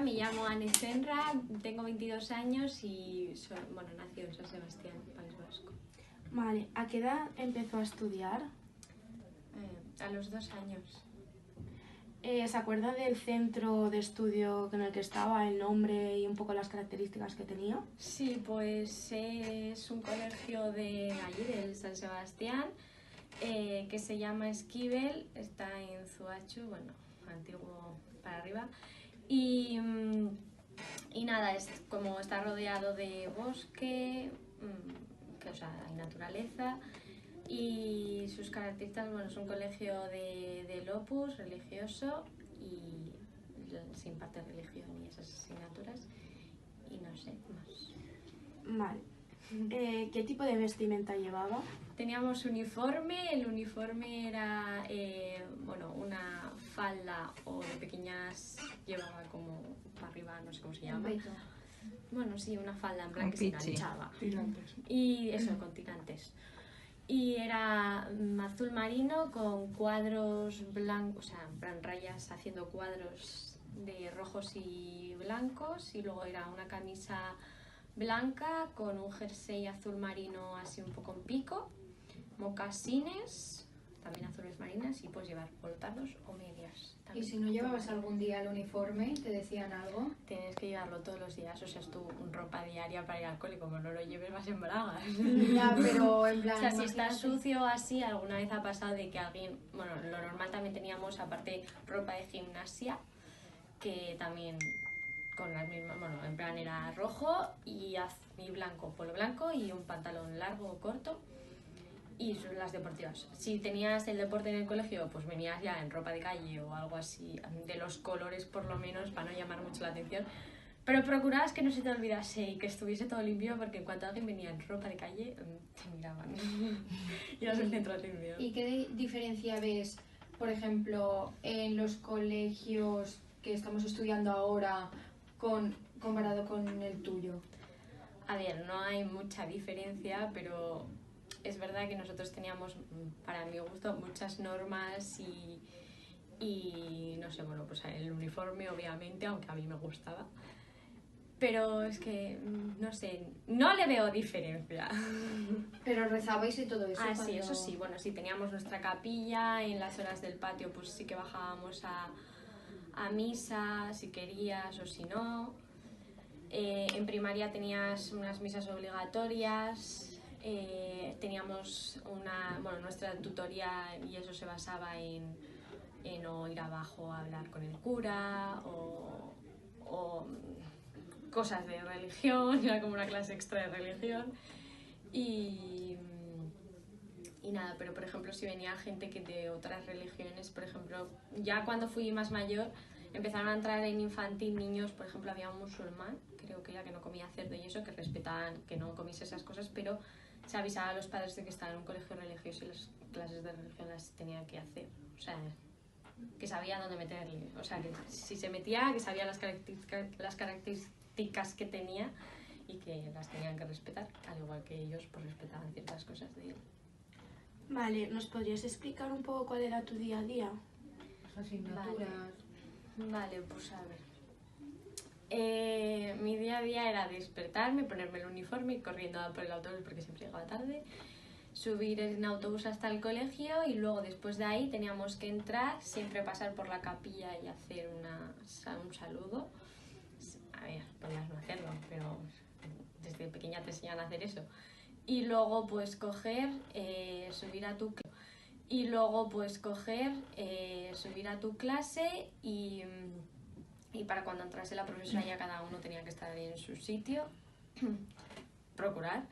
Me llamo Ane Senra, tengo 22 años y nací en San Sebastián, País Vasco. Vale, ¿a qué edad empezó a estudiar? A los 2 años. ¿Se acuerda del centro de estudio en el que estaba, el nombre y un poco las características que tenía? Sí, pues es un colegio de allí, del San Sebastián, que se llama Esquivel, está en Zuachu, bueno, antiguo para arriba. Y nada, como está rodeado de bosque, hay naturaleza, y sus características, bueno, es un colegio del Opus religioso y se imparte religión y esas asignaturas, y no sé más. Vale. ¿Qué tipo de vestimenta llevaba? Teníamos uniforme, el uniforme era una falda o de pequeñas, llevaba como para arriba, no sé cómo se llama. Bueno, sí, una falda en plan que se enganchaba. Y eso, con tirantes. Y era azul marino con cuadros blancos, o sea, en plan rayas haciendo cuadros de rojos y blancos, y luego era una camisa blanca con un jersey azul marino así un poco en pico, mocasines, también azules marinas, y puedes llevar leotardos o medias. ¿Y si no llevabas algún día el uniforme, te decían algo? Tienes que llevarlo todos los días, o sea, es tu ropa diaria para ir al cole, como no lo lleves vas en bragas. Ya, pero en plan... O sea, si está sucio así, alguna vez ha pasado de que alguien, bueno, lo normal también teníamos aparte ropa de gimnasia, que también con las mismas, bueno, en plan era rojo y blanco, polo blanco y un pantalón largo o corto. Y las deportivas. Si tenías el deporte en el colegio, pues venías ya en ropa de calle o algo así, de los colores por lo menos, para no llamar mucho la atención. Pero procurabas que no se te olvidase y que estuviese todo limpio, porque en cuanto alguien venía en ropa de calle, te miraban. Ibas al centro limpio. ¿Y qué diferencia ves, por ejemplo, en los colegios que estamos estudiando ahora comparado con el tuyo? A ver, no hay mucha diferencia, pero es verdad que nosotros teníamos, para mi gusto, muchas normas y no sé, bueno, pues el uniforme obviamente, aunque a mí me gustaba. Pero es que, no sé, no le veo diferencia. Pero rezabais y todo eso. Ah, sí, eso sí, bueno, sí, teníamos nuestra capilla, en las horas del patio pues sí que bajábamos a misa, si querías o si no. En primaria tenías unas misas obligatorias, teníamos nuestra tutoría, y eso se basaba en o ir abajo a hablar con el cura o cosas de religión, era como una clase extra de religión. Y nada, pero por ejemplo si venía gente que de otras religiones, por ejemplo, ya cuando fui más mayor empezaron a entrar en infantil niños, por ejemplo había un musulmán, creo que era, que no comía cerdo y eso, que respetaban que no comiese esas cosas, pero se avisaba a los padres de que estaba en un colegio religioso y las clases de religión las tenía que hacer, o sea, que sabía dónde meterle, o sea, que si se metía, que sabía las características que tenía y que las tenían que respetar, al igual que ellos pues respetaban ciertas cosas de él. Vale, ¿nos podrías explicar un poco cuál era tu día a día? Las asignaturas... Vale, pues a ver. Mi día a día era despertarme, ponerme el uniforme y corriendo a por el autobús porque siempre llegaba tarde, subir en autobús hasta el colegio y luego después de ahí teníamos que entrar, siempre pasar por la capilla y hacer un saludo. A ver, podías no hacerlo, pero desde pequeña te enseñan a hacer eso. Y luego pues subir a tu clase y para cuando entrase la profesora ya cada uno tenía que estar en su sitio, procurar.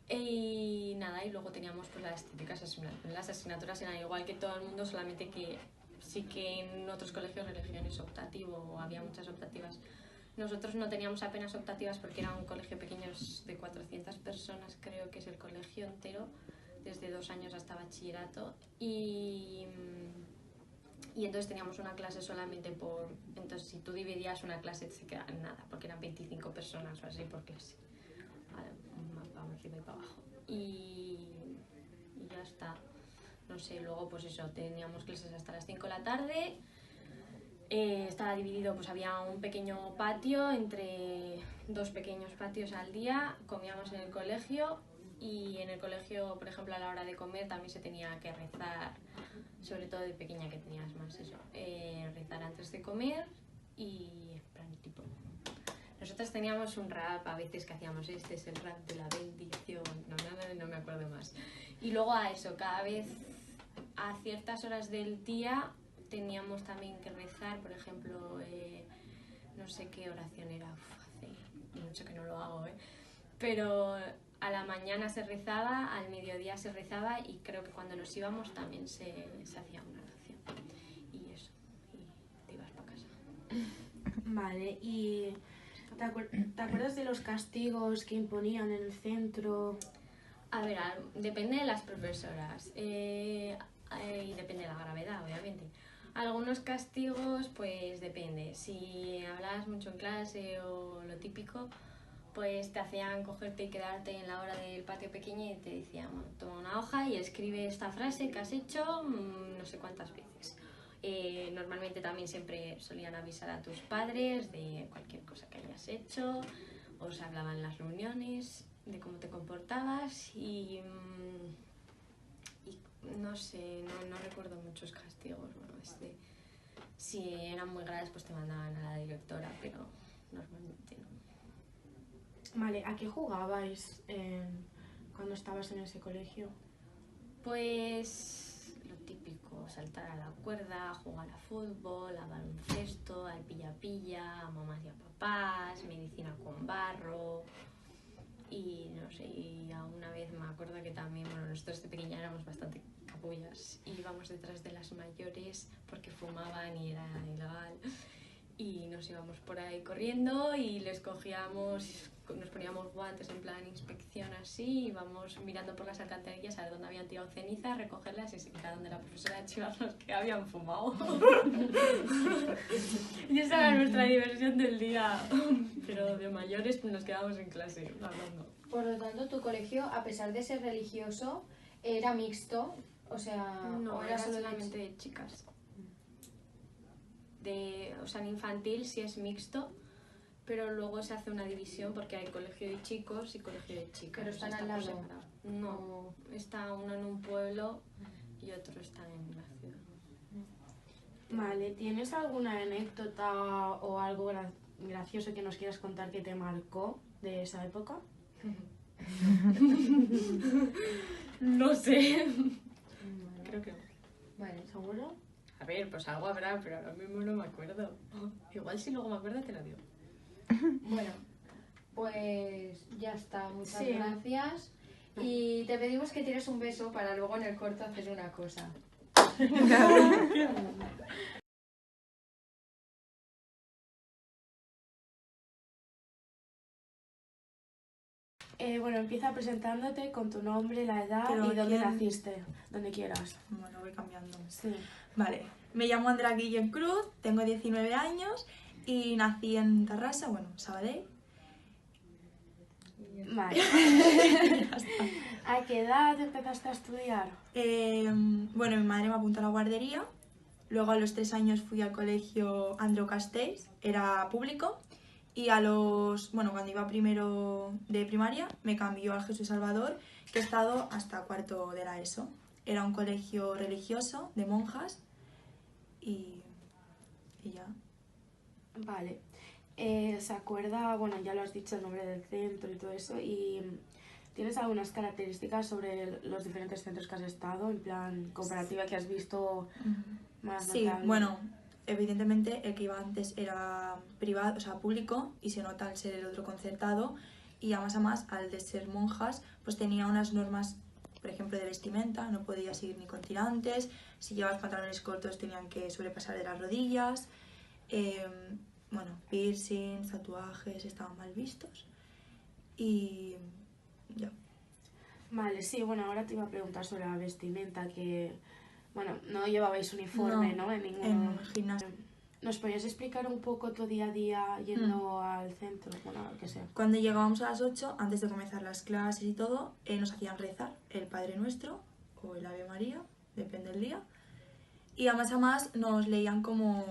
Y nada, y luego teníamos pues las típicas asignaturas. Las asignaturas eran igual que todo el mundo, solamente que sí que en otros colegios religión es optativo, o había muchas optativas. Nosotros no teníamos apenas optativas porque era un colegio pequeño de 400 personas, creo que es el colegio entero, desde 2 años hasta bachillerato, y entonces teníamos una clase solamente entonces si tú dividías una clase se quedaba en nada, porque eran 25 personas o así por clase, para arriba y para abajo, y ya está. No sé, luego pues eso, teníamos clases hasta las 5 de la tarde, Estaba dividido, pues había un pequeño patio, entre 2 pequeños patios al día, comíamos en el colegio y en el colegio, por ejemplo, a la hora de comer también se tenía que rezar, sobre todo de pequeña que tenías más eso, rezar antes de comer y en plan tipo... Nosotros teníamos un rap a veces que hacíamos, este es el rap de la bendición, no me acuerdo más. Y luego a eso, cada vez a ciertas horas del día teníamos también que rezar, por ejemplo, no sé qué oración era, hace mucho que no lo hago, pero a la mañana se rezaba, al mediodía se rezaba y creo que cuando nos íbamos también se hacía una oración. Y eso, y te ibas para casa. Vale, y ¿te acuerdas de los castigos que imponían en el centro? A ver, depende de las profesoras y depende de la gravedad, obviamente. Algunos castigos, pues depende. Si hablabas mucho en clase o lo típico, pues te hacían cogerte y quedarte en la hora del patio pequeño y te decían, bueno, toma una hoja y escribe esta frase que has hecho no sé cuántas veces. Normalmente también siempre solían avisar a tus padres de cualquier cosa que hayas hecho, os hablaban en las reuniones de cómo te comportabas y no sé, no recuerdo muchos castigos. Bueno, si eran muy graves pues te mandaban a la directora, pero normalmente no. Vale, ¿a qué jugabais cuando estabas en ese colegio? Pues lo típico, saltar a la cuerda, jugar a fútbol, a baloncesto, al pilla-pilla, a mamás y a papás, medicina con barro y no sé, y una vez me acuerdo que también, bueno, nosotros de pequeña éramos bastante capullas y íbamos detrás de las mayores porque fumaban y era ilegal y nos íbamos por ahí corriendo y les cogíamos, nos poníamos guantes en plan inspección así, íbamos mirando por las alcantarillas a ver dónde habían tirado ceniza, recogerlas y a donde la profesora chivarnos que habían fumado. Y esa era nuestra diversión del día, pero de mayores pues nos quedábamos en clase hablando. Por lo tanto, tu colegio, a pesar de ser religioso, era mixto, o sea, No, o era solo solamente de chicas. O sea, en infantil sí es mixto, pero luego se hace una división porque hay colegio de chicos y colegio de chicas. Pero están o sea, al por lado. separado. No, está uno en un pueblo y otro está en la ciudad. Vale, ¿tienes alguna anécdota o algo gracioso que nos quieras contar que te marcó de esa época? No sé. Creo que no. Vale. ¿Seguro? A ver, pues algo habrá, pero ahora mismo no me acuerdo. Igual si luego me acuerdo te lo digo. Bueno, pues ya está. Muchas Sí. gracias. Y te pedimos que tires un beso para luego en el corto hacer una cosa. Bueno, empieza presentándote con tu nombre, la edad Pero y dónde ¿quién? naciste, donde quieras. Bueno, voy cambiando. Sí. Vale, me llamo Andrea Guillén Cruz, tengo 19 años y nací en Tarrasa, bueno, Sabadell. Vale. ¿A qué edad empezaste a estudiar? Bueno, mi madre me apuntó a la guardería, luego a los 3 años fui al colegio Andreu Castells, era público, y cuando iba primero de primaria me cambió al Jesús Salvador, que he estado hasta cuarto de la ESO. Era un colegio religioso de monjas y ya. Vale. ¿Se acuerda, bueno, ya lo has dicho, el nombre del centro y todo eso, y tienes algunas características sobre los diferentes centros que has estado, en plan comparativa que has visto más Sí, notable? bueno, evidentemente el que iba antes era privado, o sea, público, y se nota al ser el otro concertado, y a más, al de ser monjas, pues tenía unas normas, por ejemplo, de vestimenta, no podías ir ni con tirantes, si llevabas pantalones cortos tenían que sobrepasar de las rodillas, bueno, piercings, tatuajes estaban mal vistos, y ya. Vale, sí, bueno, ahora te iba a preguntar sobre la vestimenta, que, bueno, no llevabais uniforme, ¿no? En ningún... En gimnasio. ¿Nos podrías explicar un poco tu día a día yendo al centro? Bueno, lo que sea. Cuando llegábamos a las 8, antes de comenzar las clases y todo, nos hacían rezar el Padre Nuestro o el Ave María, depende del día. Y a más nos leían como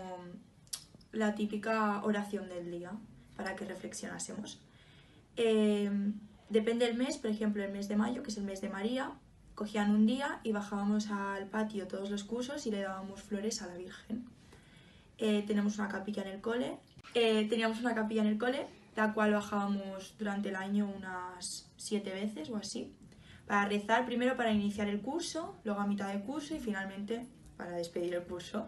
la típica oración del día para que reflexionásemos. Depende del mes, por ejemplo, el mes de mayo, que es el mes de María, cogían un día y bajábamos al patio todos los cursos y le dábamos flores a la Virgen. Teníamos una capilla en el cole, la cual bajábamos durante el año unas 7 veces o así, para rezar, primero para iniciar el curso, luego a mitad de curso y finalmente para despedir el curso.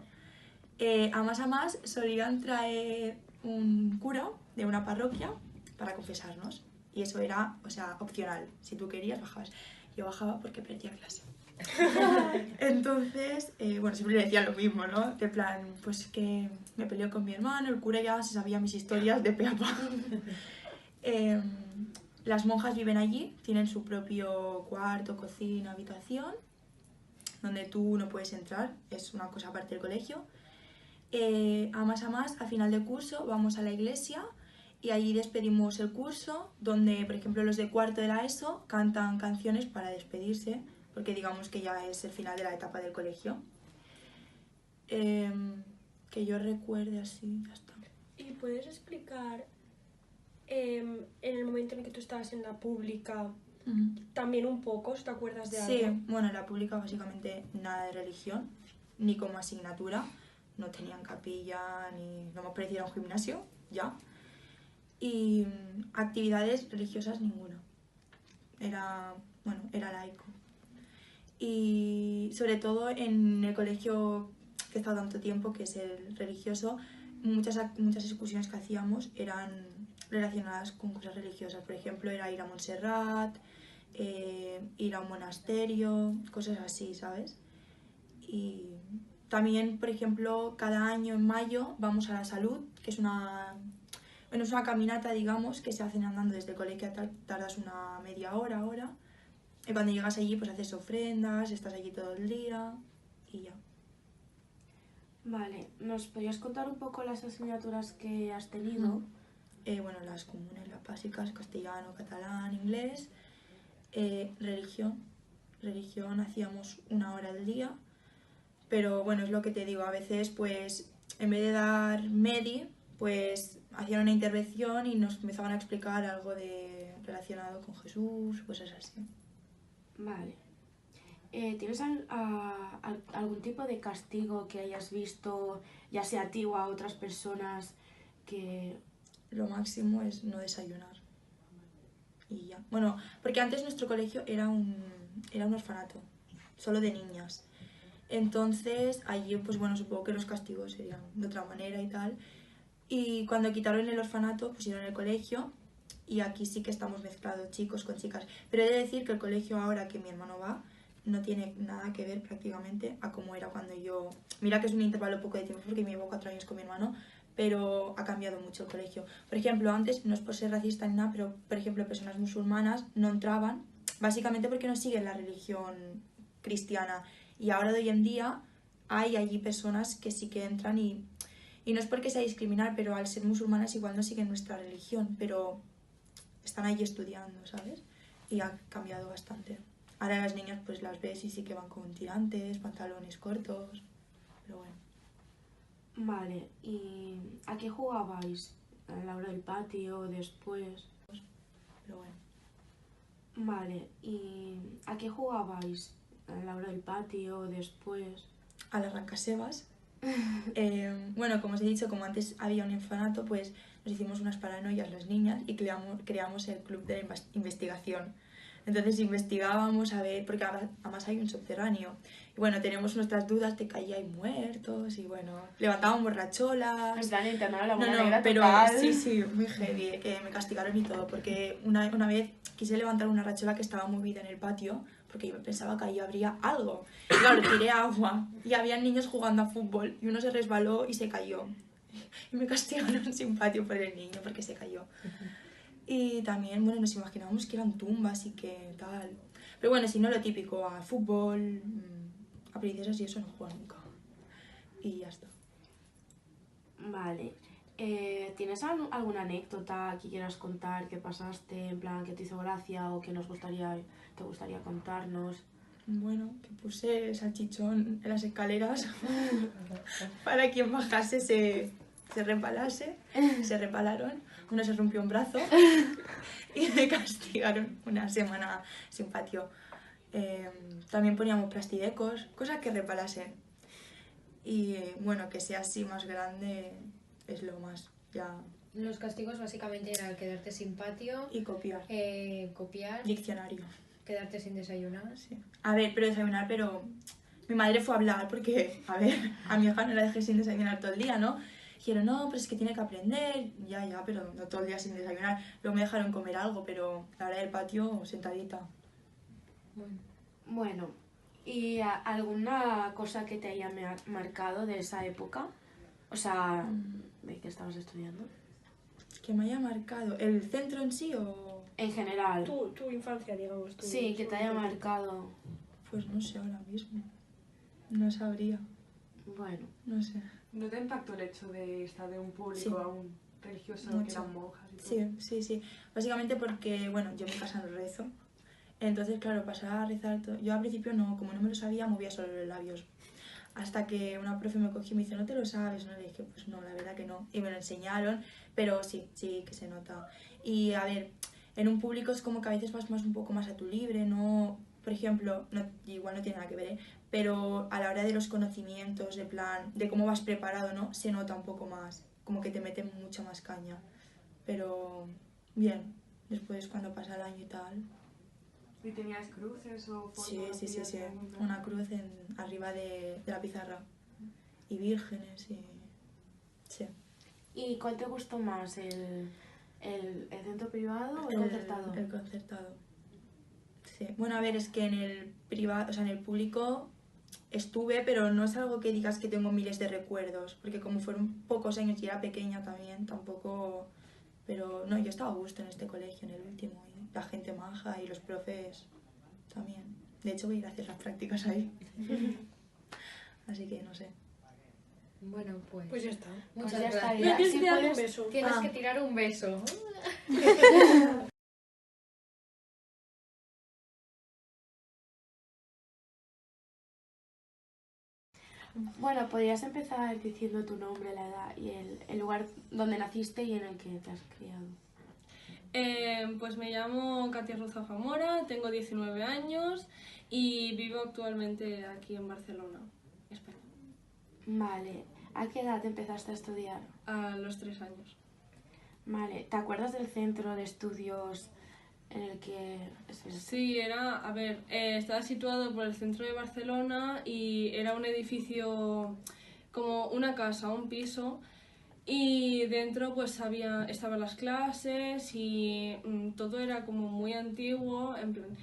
A más solían traer un cura de una parroquia para confesarnos y eso era, o sea, opcional. Si tú querías, bajabas. Yo bajaba porque perdía clase. Entonces, bueno, siempre le decía lo mismo, ¿no? De plan, pues que me peleó con mi hermano, el cura ya se sabía mis historias de pe a pa. Las monjas viven allí, tienen su propio cuarto, cocina, habitación, donde tú no puedes entrar, es una cosa aparte del colegio. A final de curso vamos a la iglesia y allí despedimos el curso, donde por ejemplo los de cuarto de la ESO cantan canciones para despedirse, porque digamos que ya es el final de la etapa del colegio. Que yo recuerde así, ya está. ¿Y puedes explicar en el momento en el que tú estabas en la pública también un poco, si te acuerdas de algo? Sí, bueno, en la pública básicamente nada de religión, ni como asignatura. No tenían capilla, ni no me parecía un gimnasio, ya. Y actividades religiosas ninguna. Era laico. Y sobre todo en el colegio que he estado tanto tiempo, que es el religioso, muchas excursiones que hacíamos eran relacionadas con cosas religiosas. Por ejemplo, era ir a Montserrat, ir a un monasterio, cosas así, ¿sabes? Y también, por ejemplo, cada año en mayo vamos a la Salud, que es una caminata, digamos, que se hacen andando desde el colegio, tardas una media hora. Y cuando llegas allí, pues haces ofrendas, estás allí todo el día y ya. Vale, ¿nos podrías contar un poco las asignaturas que has tenido? Bueno, las comunes, las básicas, castellano, catalán, inglés, religión. Religión hacíamos 1 hora al día, pero bueno, es lo que te digo, a veces pues en vez de dar medi, pues hacían una intervención y nos empezaban a explicar algo relacionado con Jesús, cosas así. Vale. ¿Tienes algún tipo de castigo que hayas visto, ya sea a ti o a otras personas, que... Lo máximo es no desayunar. Y ya. Bueno, porque antes nuestro colegio era un orfanato, solo de niñas. Entonces allí, pues bueno, supongo que los castigos serían de otra manera y tal. Y cuando quitaron el orfanato, pusieron el colegio y aquí sí que estamos mezclados chicos con chicas. Pero he de decir que el colegio ahora que mi hermano va no tiene nada que ver prácticamente a cómo era cuando yo... Mira que es un intervalo poco de tiempo porque me llevo 4 años con mi hermano, pero ha cambiado mucho el colegio. Por ejemplo, antes, no es por ser racista ni nada, pero por ejemplo personas musulmanas no entraban, básicamente porque no siguen la religión cristiana. Y ahora de hoy en día hay allí personas que sí que entran y no es porque sea discriminar, pero al ser musulmanas igual no siguen nuestra religión, pero están allí estudiando, ¿sabes? Y ha cambiado bastante. Ahora las niñas pues las ves y sí que van con tirantes, pantalones cortos, pero bueno. Vale, ¿y a qué jugabais? ¿A la hora del patio, después? Pero bueno. Vale, ¿y a qué jugabais? ¿A la hora del patio, después? A las arrancasebas. Bueno, como os he dicho, como antes había un orfanato, pues nos hicimos unas paranoias las niñas y creamos el club de la investigación. Entonces investigábamos a ver, porque además hay un subterráneo. Y bueno, tenemos nuestras dudas de que allí hay muertos y bueno, levantábamos borracholas. En plan, internar a la buena No, negra pero total. sí, muy heavy, que me castigaron y todo, porque una vez quise levantar una rachola que estaba movida en el patio, porque yo pensaba que ahí habría algo. Y claro, tiré agua y había niños jugando a fútbol y uno se resbaló y se cayó. Y me castigaron sin patio por el niño porque se cayó. Y también, bueno, nos imaginábamos que eran tumbas y que tal. Pero bueno, si no, lo típico, a fútbol, a princesas y eso no juego nunca. Y ya está. Vale. ¿Tienes alguna anécdota que quieras contar que pasaste, en plan, que te hizo gracia o que te gustaría contarnos? Bueno, que puse salchichón en las escaleras para quien bajase se repalase, se repalaron, uno se rompió un brazo y me castigaron una semana sin patio. También poníamos plastidecos, cosas que repalasen. Y bueno, que sea así más grande es lo más, ya. Los castigos básicamente eran quedarte sin patio, Y copiar. copiar, Diccionario. quedarte sin desayunar. Sí. A ver, pero desayunar, pero mi madre fue a hablar porque, a ver, a mi hija no la dejé sin desayunar todo el día, ¿no? Dijeron, no, pero es que tiene que aprender. Ya, pero no todo el día sin desayunar. Luego me dejaron comer algo, pero la hora del patio, sentadita. Bueno, ¿y alguna cosa que te haya marcado de esa época? O sea, ¿de qué estabas estudiando? Que me haya marcado. ¿El centro en sí o...? En general. Tu infancia, digamos. Sí, que te haya marcado. Pues no sé ahora mismo. No sabría. Bueno. No sé. ¿No te impactó el hecho de estar de un público Sí. a un religioso que Mucho. eran monjas y todo? Sí. Básicamente porque, bueno, yo en mi casa no rezo. Entonces, claro, pasar a rezar todo. Yo al principio no, como no me lo sabía, movía solo los labios. Hasta que una profe me cogió y me dice, ¿no te lo sabes? ¿No? Le dije, pues no, la verdad que no. Y me lo enseñaron, pero sí que se nota. Y a ver, en un público es como que a veces vas más un poco más a tu libre, ¿no? Por ejemplo, no, igual no tiene nada que ver, ¿eh? Pero a la hora de los conocimientos, de plan, de cómo vas preparado, ¿no? Se nota un poco más, como que te meten mucha más caña. Pero bien, después cuando pasa el año y tal... ¿Y tenías cruces o Sí. fotografías de algún lado? Una cruz arriba de la pizarra. Y vírgenes y... Sí. ¿Y cuál te gustó más, el centro privado o el concertado? El concertado. Sí. Bueno, a ver, es que en el privado, o sea, en el público estuve, pero no es algo que digas que tengo miles de recuerdos, porque como fueron pocos años y era pequeña también, tampoco... Pero no, yo estaba a gusto en este colegio, en el último, y la gente maja y los profes también. De hecho, voy a ir a hacer las prácticas ahí. Así que no sé. Bueno, Pues ya está. muchas Pues ya gracias. estaría. Me tienes Sí, que dar un puedes- beso. Tienes que tirar un beso. Bueno, podrías empezar diciendo tu nombre, la edad y el lugar donde naciste y en el que te has criado. Pues me llamo Katia Roza Zamora, tengo 19 años y vivo actualmente aquí en Barcelona, España, Vale, ¿a qué edad empezaste a estudiar? a los 3 años. Vale, ¿te acuerdas del centro de estudios en el que... Sí, estaba situado por el centro de Barcelona y era un edificio como una casa, un piso, y dentro pues estaban las clases y todo era como muy antiguo, en plan,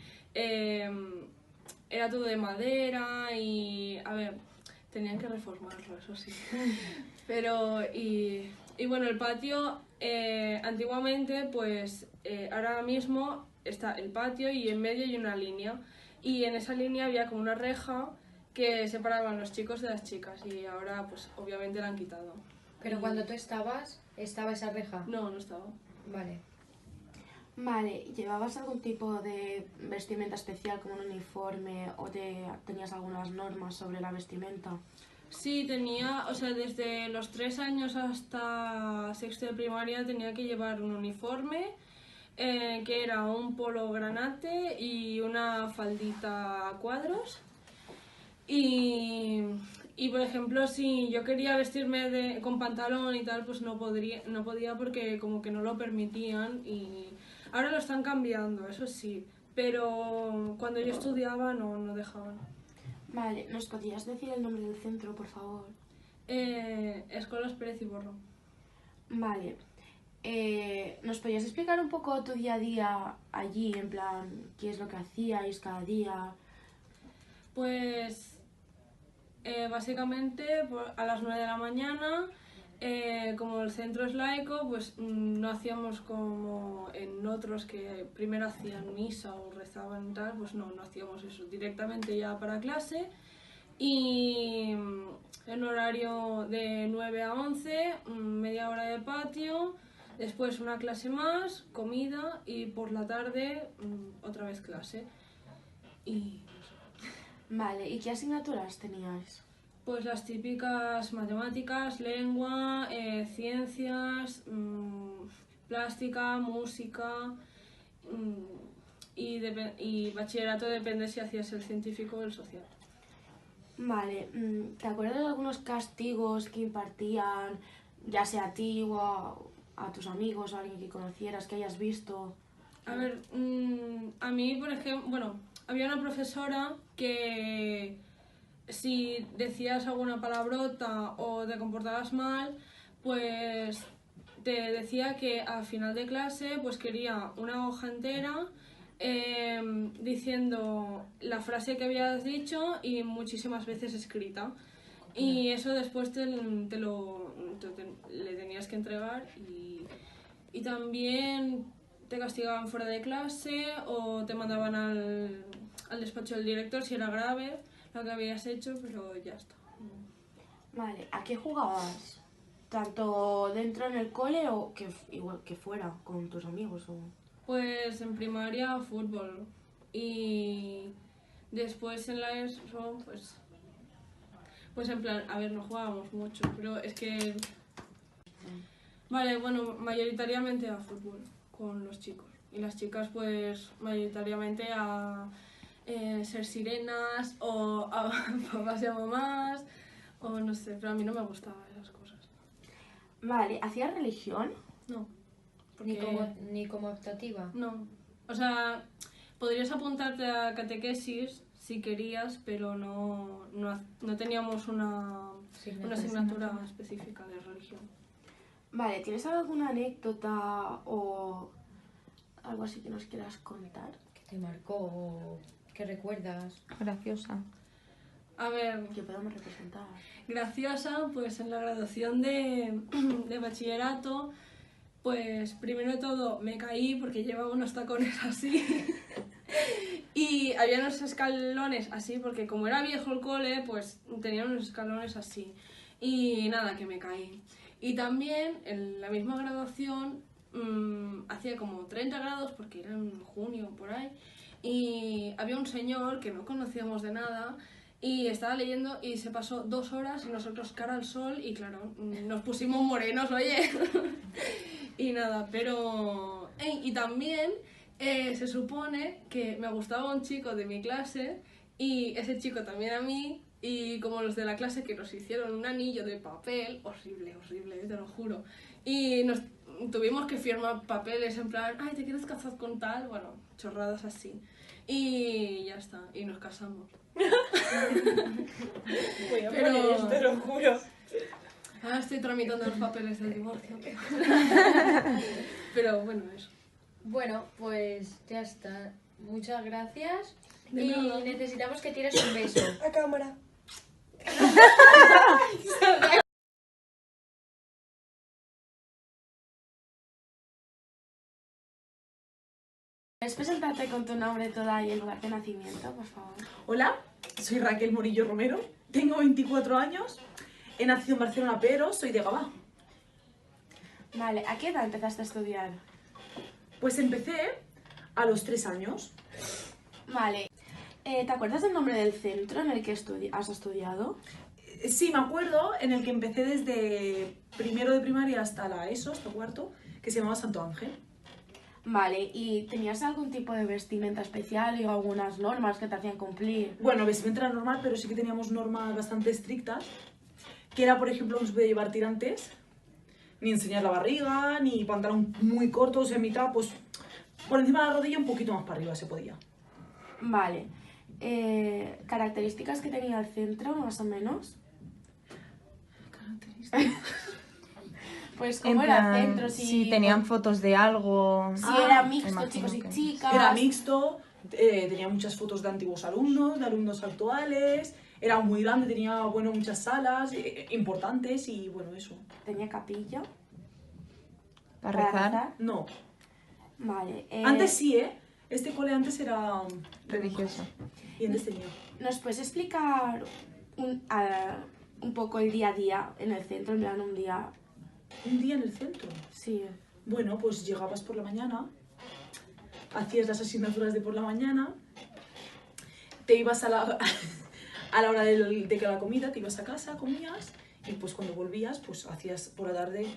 era todo de madera y, tenían que reformarlo, eso sí. Pero, y bueno, el patio, antiguamente, pues ahora mismo está el patio y en medio hay una línea. Y en esa línea había como una reja que separaban los chicos de las chicas y ahora, pues obviamente la han quitado. Pero Y- cuando tú estabas, ¿estaba esa reja? No, no estaba. Vale. Vale, ¿llevabas algún tipo de vestimenta especial como un uniforme o tenías algunas normas sobre la vestimenta? Sí, tenía, o sea, desde los 3 años hasta sexto de primaria tenía que llevar un uniforme, que era un polo granate y una faldita a cuadros. Y por ejemplo, si yo quería vestirme con pantalón y tal, pues no podía porque como que no lo permitían y ahora lo están cambiando, eso sí, pero cuando yo estudiaba no dejaban. Vale, ¿nos podrías decir el nombre del centro, por favor? Escolas Pérez y Borro. Vale. ¿Nos podrías explicar un poco tu día a día allí? En plan, ¿qué es lo que hacíais cada día? Pues básicamente a las 9 de la mañana, como el centro es laico, pues no hacíamos como en otros que primero hacían misa o rezaban y tal, pues no hacíamos eso, directamente ya para clase y en horario de 9 a 11, media hora de patio, después una clase más, comida y por la tarde otra vez clase. Y Vale, ¿y qué asignaturas teníais? Pues las típicas matemáticas, lengua, ciencias, plástica, música y bachillerato depende si hacías el científico o el social. Vale, ¿te acuerdas de algunos castigos que impartían, ya sea a ti o a tus amigos o a alguien que conocieras, que hayas visto? A ver, a mí, por ejemplo, bueno, había una profesora que si decías alguna palabrota o te comportabas mal, pues te decía que al final de clase pues quería una hoja entera diciendo la frase que habías dicho y muchísimas veces escrita. Y eso después le tenías que entregar y también te castigaban fuera de clase o te mandaban al despacho del director si era grave lo que habías hecho, pero ya está. Vale, ¿a qué jugabas? ¿Tanto dentro en el cole o igual que fuera, con tus amigos? Pues en primaria fútbol y después en la ESO pues en plan, a ver, no jugábamos mucho, pero es que... Vale, bueno, mayoritariamente a fútbol con los chicos y las chicas pues mayoritariamente a ser sirenas o a papás y a mamás o no sé, pero a mí no me gustaban esas cosas. Vale, ¿hacías religión? No. Ni como optativa. No. O sea, podrías apuntarte a catequesis si querías, pero no teníamos una asignatura específica de religión. Vale, ¿tienes alguna anécdota o algo así que nos quieras contar? ¿Qué te marcó? ¿Qué recuerdas? Graciosa. A ver, Que podamos representar. graciosa, pues en la graduación de bachillerato, pues primero de todo me caí porque llevaba unos tacones así y había unos escalones así porque como era viejo el cole, pues tenía unos escalones así y nada, que me caí. Y también en la misma graduación hacía como 30 grados porque era en junio por ahí y había un señor que no conocíamos de nada y estaba leyendo y se pasó 2 horas y nosotros cara al sol y claro, nos pusimos morenos, oye. Y nada, pero... y también se supone que me gustaba un chico de mi clase y ese chico también a mí y como los de la clase que nos hicieron un anillo de papel, horrible, horrible, te lo juro. Y nos tuvimos que firmar papeles en plan, ay, ¿te quieres casar con tal? Bueno, chorradas así. Y ya está, y nos casamos. Voy a poner esto, te lo juro. Ahora estoy tramitando los papeles del divorcio. Pero bueno, eso. Bueno, pues ya está. Muchas gracias. De Y nada. necesitamos que tires un beso. A cámara. ¿Puedes presentarte con tu nombre toda y el lugar de nacimiento, por favor? Hola, soy Raquel Morillo Romero, tengo 24 años, he nacido en Barcelona pero soy de Gavà. Vale, ¿a qué edad empezaste a estudiar? Pues empecé a los 3 años. Vale, ¿te acuerdas del nombre del centro en el que has estudiado? Sí, me acuerdo, en el que empecé desde primero de primaria hasta la ESO, hasta cuarto, que se llamaba Santo Ángel. Vale, ¿y tenías algún tipo de vestimenta especial y algunas normas que te hacían cumplir? Bueno, vestimenta era normal, pero sí que teníamos normas bastante estrictas, que era, por ejemplo, no se podía llevar tirantes, ni enseñar la barriga, ni pantalón muy corto, o sea, mitad, pues por encima de la rodilla un poquito más para arriba se podía. Vale, ¿características que tenía el centro, más o menos? ¿Características? Pues cómo era el centro, si tenían fotos de algo. Si era mixto, imagino chicos y que- chicas. Era mixto, tenía muchas fotos de antiguos alumnos, de alumnos actuales, era muy grande, tenía, bueno, muchas salas importantes y, bueno, eso. ¿Tenía capilla? ¿Para rezar? No, Vale. antes sí, ¿eh? Este cole antes era Religiosa. y antes tenía. ¿Nos puedes explicar un poco el día a día en el centro, en plan un día? Un día en el centro. Sí. Bueno, pues llegabas por la mañana, hacías las asignaturas de por la mañana, te ibas a a la hora de que la comida te ibas a casa, comías y pues cuando volvías pues hacías por la tarde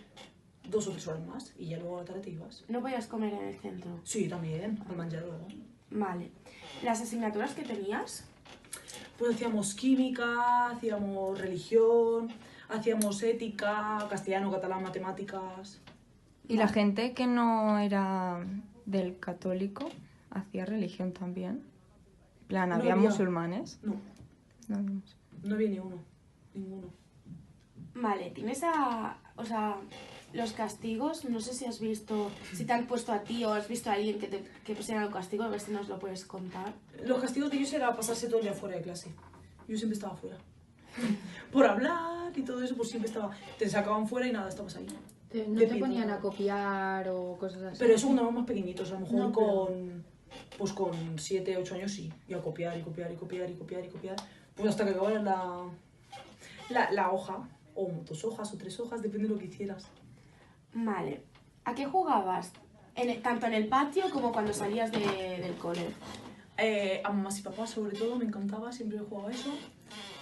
2 o 3 horas más y ya luego a la tarde te ibas. ¿No podías comer en el centro? Sí, también, al manjar luego. Vale. ¿Las asignaturas que tenías? Pues hacíamos química, hacíamos religión, hacíamos ética, castellano, catalán, matemáticas. ¿Y la gente que no era del católico hacía religión también? En plan, No ¿había había. musulmanes? No, No había musulmanes. no había ni uno, ninguno. Vale, tienes o sea, los castigos, no sé si has visto, si te han puesto a ti o has visto a alguien que pusiera el castigo, a ver si nos lo puedes contar. Los castigos de ellos era pasarse todo el día fuera de clase. Yo siempre estaba fuera. Por hablar y todo eso, pues siempre estaba... Te sacaban fuera y nada, estabas ahí. ¿No te ponían a copiar o cosas así? Pero eso cuando éramos más pequeñitos, a lo mejor No, pues con 7, 8 años sí. Y a copiar, y copiar, y copiar, y copiar, y copiar. Pues hasta que acabaran la hoja. O 2 hojas o 3 hojas, depende de lo que hicieras. Vale. ¿A qué jugabas? Tanto en el patio como cuando salías del cole. A mamás y papás sobre todo, me encantaba, siempre jugaba eso.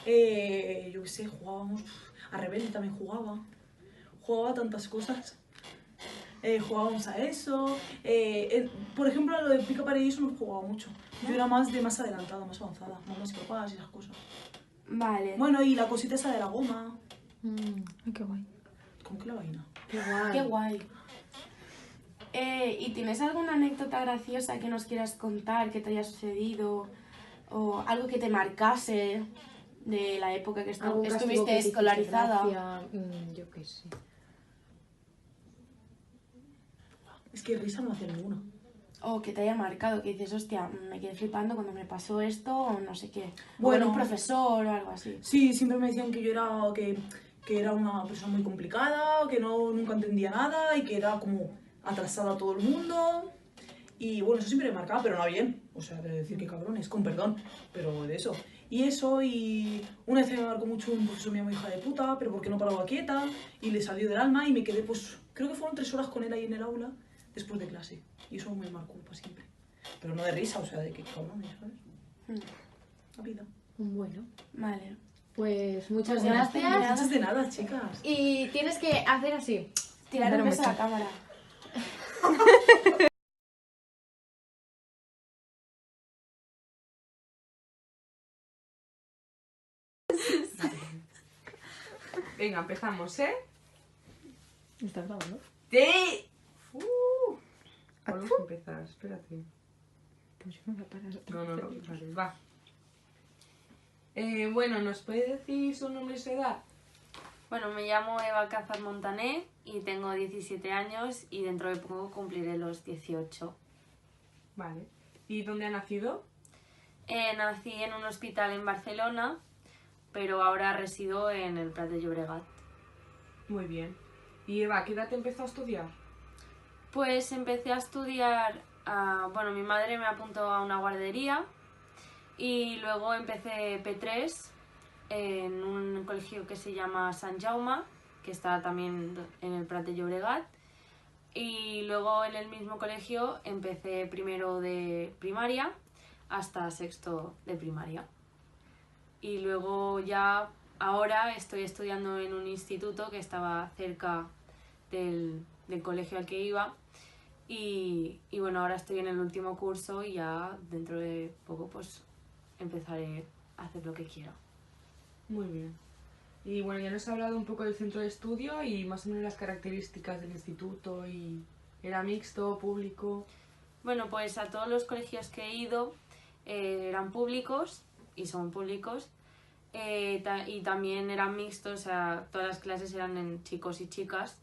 Yo qué sé, jugábamos... A Rebelde también jugaba. Jugaba a tantas cosas. Jugábamos a eso. Por ejemplo, a lo de pica pared y eso no jugaba mucho. Yo era más adelantada, más avanzada. Mamás y papás y esas cosas. Vale. Bueno, y la cosita esa de la goma. Ay, qué guay. ¿Con qué la vaina? Qué guay. Qué guay. ¿Y tienes alguna anécdota graciosa que nos quieras contar, que te haya sucedido? ¿O algo que te marcase de la época que ¿Algún castigo estuviste que te hiciese escolarizada? gracia? Yo qué sé. Es que risa no hacía ninguna. O que te haya marcado, que dices, hostia, me quedé flipando cuando me pasó esto, o no sé qué. Bueno. O un profesor o algo así. Sí, siempre me decían que yo era... que era una persona muy complicada, que nunca entendía nada y que era como atrasada a todo el mundo. Y bueno, eso siempre me marcaba, pero no bien. O sea, de decir que cabrones, con perdón, pero de eso. Y eso, y una vez me marcó mucho un profesor mío, muy hija de puta, pero porque no paraba quieta, y le salió del alma y me quedé, pues, creo que fueron 3 horas con él ahí en el aula, después de clase. Y eso me marcó para siempre. Pero no de risa, o sea, de que cabrones, ¿sabes? La vida. Bueno, Vale. pues muchas Pues nada, gracias. Muchas de nada, chicas. Y tienes que hacer así. Tirar un beso a la cámara. Venga, empezamos, ¿eh? ¿Está grabando? ¡Sí! Vamos a empezar, espérate. Pues yo no voy a parar. No, vale, va. Bueno, ¿nos puede decir su nombre y su edad? Bueno, me llamo Eva Cázar Montané y tengo 17 años y dentro de poco cumpliré los 18. Vale. ¿Y dónde ha nacido? Nací en un hospital en Barcelona, pero ahora resido en el Prat de Llobregat. Muy bien. ¿Y Eva, qué edad te empezó a estudiar? Pues empecé a estudiar, bueno, mi madre me apuntó a una guardería y luego empecé P3 en un colegio que se llama Sant Jaume, que está también en el Prat de Llobregat. Y luego en el mismo colegio empecé primero de primaria hasta sexto de primaria. Y luego ya ahora estoy estudiando en un instituto que estaba cerca del colegio al que iba. Y bueno, ahora estoy en el último curso y ya dentro de poco pues empezaré a hacer lo que quiero. Muy bien. Y bueno, ya nos ha hablado un poco del centro de estudio y más o menos las características del instituto. Y ¿era mixto, público? Bueno, pues a todos los colegios que he ido eran públicos y son públicos. Y también eran mixtos, o sea, todas las clases eran en chicos y chicas.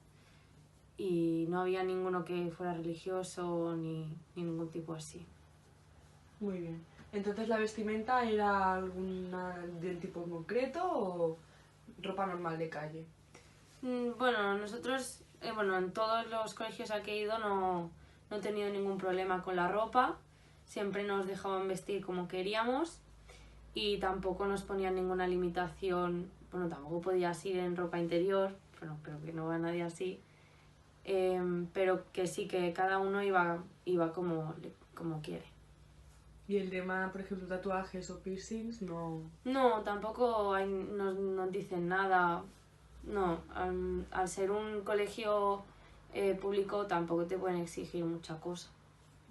Y no había ninguno que fuera religioso ni ningún tipo así. Muy bien. Entonces, ¿la vestimenta era alguna del tipo en concreto o ropa normal de calle? Bueno, nosotros, bueno, en todos los colegios al que he ido no he tenido ningún problema con la ropa. Siempre nos dejaban vestir como queríamos y tampoco nos ponían ninguna limitación. Bueno, tampoco podías ir en ropa interior, pero que no va nadie así. Pero que sí, que cada uno iba como quiere. Y el tema, por ejemplo, tatuajes o piercings, no... No, tampoco nos dicen nada. No, al ser un colegio público tampoco te pueden exigir mucha cosa.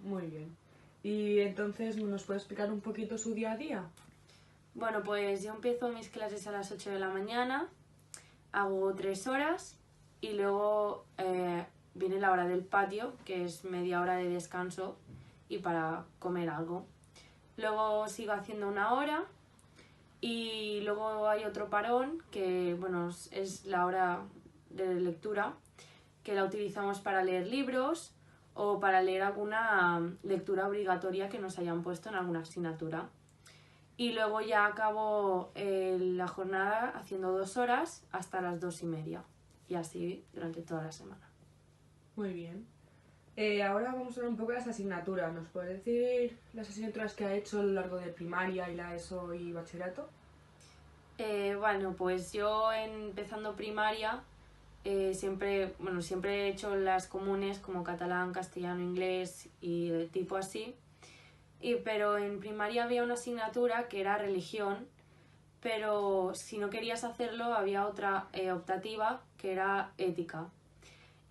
Muy bien. Y entonces, ¿nos puede explicar un poquito su día a día? Bueno, pues yo empiezo mis clases a las 8 de la mañana, hago 3 horas y luego viene la hora del patio, que es media hora de descanso y para comer algo. Luego sigo haciendo 1 hora y luego hay otro parón que, bueno, es la hora de lectura, que la utilizamos para leer libros o para leer alguna lectura obligatoria que nos hayan puesto en alguna asignatura. Y luego ya acabo la jornada haciendo 2 horas hasta las 2:30 y así durante toda la semana. Muy bien. Ahora vamos a hablar un poco de las asignaturas. ¿Nos puede decir las asignaturas que ha hecho a lo largo de primaria y la ESO y bachillerato? Bueno, pues yo empezando primaria siempre he hecho las comunes como catalán, castellano, inglés y de tipo así. Pero en primaria había una asignatura que era religión, pero si no querías hacerlo había otra optativa que era ética.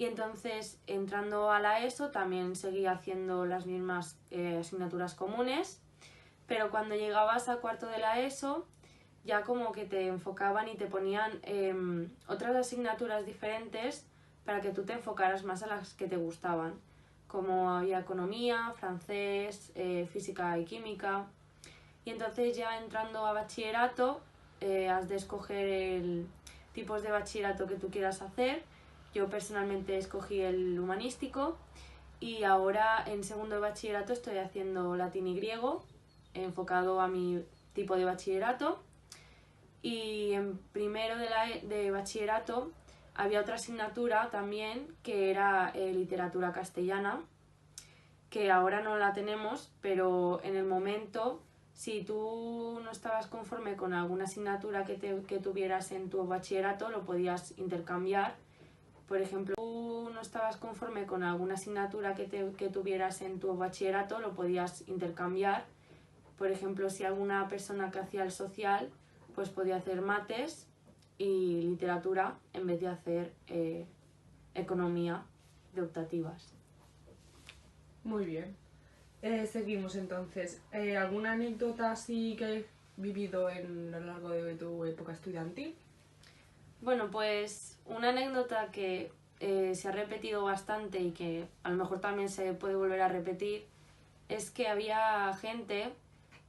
Y entonces, entrando a la ESO, también seguía haciendo las mismas asignaturas comunes, pero cuando llegabas a cuarto de la ESO, ya como que te enfocaban y te ponían otras asignaturas diferentes para que tú te enfocaras más a las que te gustaban, como había economía, francés, física y química. Y entonces ya entrando a bachillerato, has de escoger el tipos de bachillerato que tú quieras hacer. Yo personalmente escogí el humanístico y ahora en segundo de bachillerato estoy haciendo latín y griego, enfocado a mi tipo de bachillerato. Y en primero de bachillerato había otra asignatura también que era literatura castellana, que ahora no la tenemos, pero en el momento, si tú no estabas conforme con alguna asignatura que tuvieras en tu bachillerato, lo podías intercambiar. Por ejemplo, tú no estabas conforme con alguna asignatura que tuvieras en tu bachillerato, lo podías intercambiar. Por ejemplo, si alguna persona que hacía el social, pues podía hacer mates y literatura en vez de hacer economía de optativas. Muy bien. Seguimos entonces. ¿Alguna anécdota así que has vivido a lo largo de tu época estudiantil? Bueno, pues una anécdota que se ha repetido bastante y que a lo mejor también se puede volver a repetir es que había gente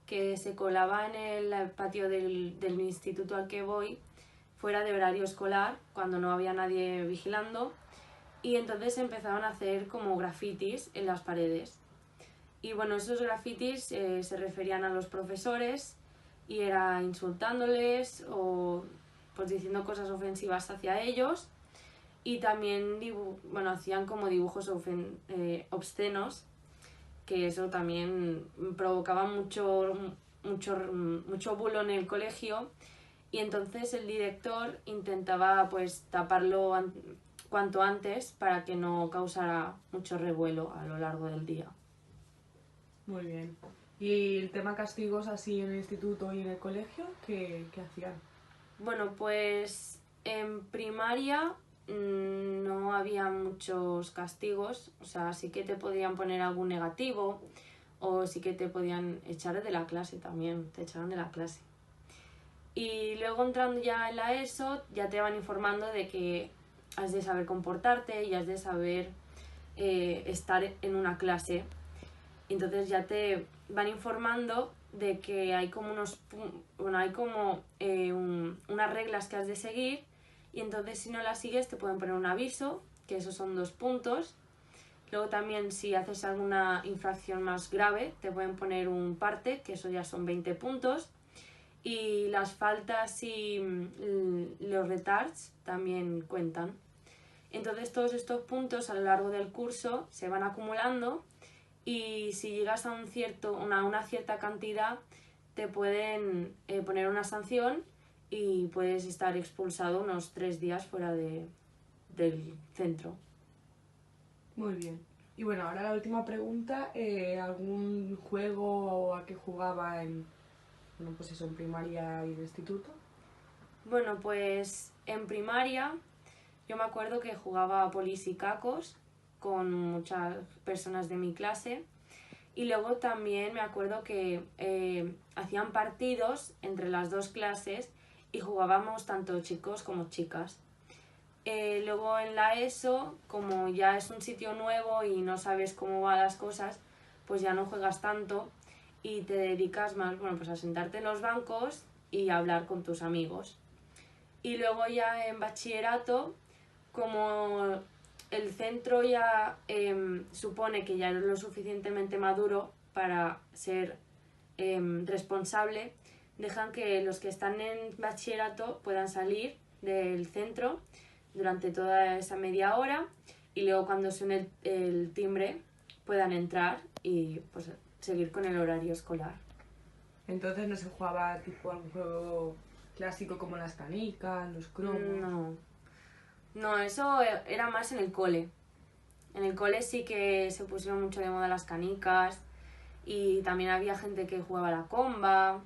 que se colaba en el patio del instituto al que voy fuera de horario escolar cuando no había nadie vigilando y entonces empezaban a hacer como grafitis en las paredes. Y bueno, esos grafitis se referían a los profesores y era insultándoles o pues diciendo cosas ofensivas hacia ellos y también hacían como dibujos obscenos, que eso también provocaba mucho bulo en el colegio y entonces el director intentaba pues taparlo cuanto antes para que no causara mucho revuelo a lo largo del día. Muy bien. ¿Y el tema castigos así en el instituto y en el colegio? ¿Qué hacían? Bueno, pues en primaria no había muchos castigos, o sea, sí que te podían poner algún negativo o sí que te podían echar de la clase también, te echaron de la clase. Y luego entrando ya en la ESO ya te van informando de que has de saber comportarte y has de saber estar en una clase. Entonces ya te van informando de que hay como unas reglas que has de seguir y entonces si no las sigues te pueden poner un aviso, que esos son 2 puntos. Luego también si haces alguna infracción más grave te pueden poner un parte, que eso ya son 20 puntos. Y las faltas y los retards también cuentan. Entonces todos estos puntos a lo largo del curso se van acumulando y si llegas a una cierta cantidad te pueden poner una sanción y puedes estar expulsado unos 3 días fuera del centro. Muy bien. Y bueno, ahora la última pregunta, ¿algún juego o a qué jugaba en, bueno, pues eso, en primaria y en instituto? Bueno, pues en primaria yo me acuerdo que jugaba a polis y cacos con muchas personas de mi clase y luego también me acuerdo que hacían partidos entre las dos clases y jugábamos tanto chicos como chicas. Luego en la ESO, como ya es un sitio nuevo y no sabes cómo van las cosas, pues ya no juegas tanto y te dedicas más, bueno, pues a sentarte en los bancos y a hablar con tus amigos. Y luego ya en bachillerato, como el centro ya supone que ya eres lo suficientemente maduro para ser responsable, dejan que los que están en bachillerato puedan salir del centro durante toda esa media hora y luego cuando suene el timbre puedan entrar y pues seguir con el horario escolar. Entonces no se jugaba tipo algún juego clásico como las canicas, los cromos. No, eso era más en el cole. En el cole sí que se pusieron mucho de moda las canicas y también había gente que jugaba a la comba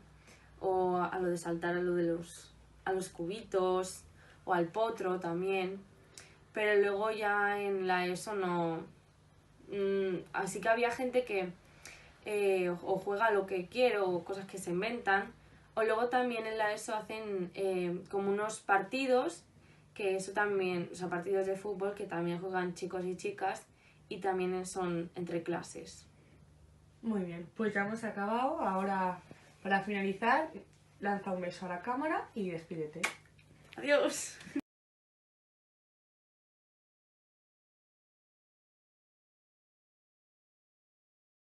o a lo de saltar a los cubitos o al potro también. Pero luego ya en la ESO no. Así que había gente que o juega lo que quiere o cosas que se inventan. O luego también en la ESO hacen como unos partidos, que eso también, o sea, partidos de fútbol que también juegan chicos y chicas y también son entre clases. Muy bien, pues ya hemos acabado. Ahora, para finalizar, lanza un beso a la cámara y despídete. Adiós.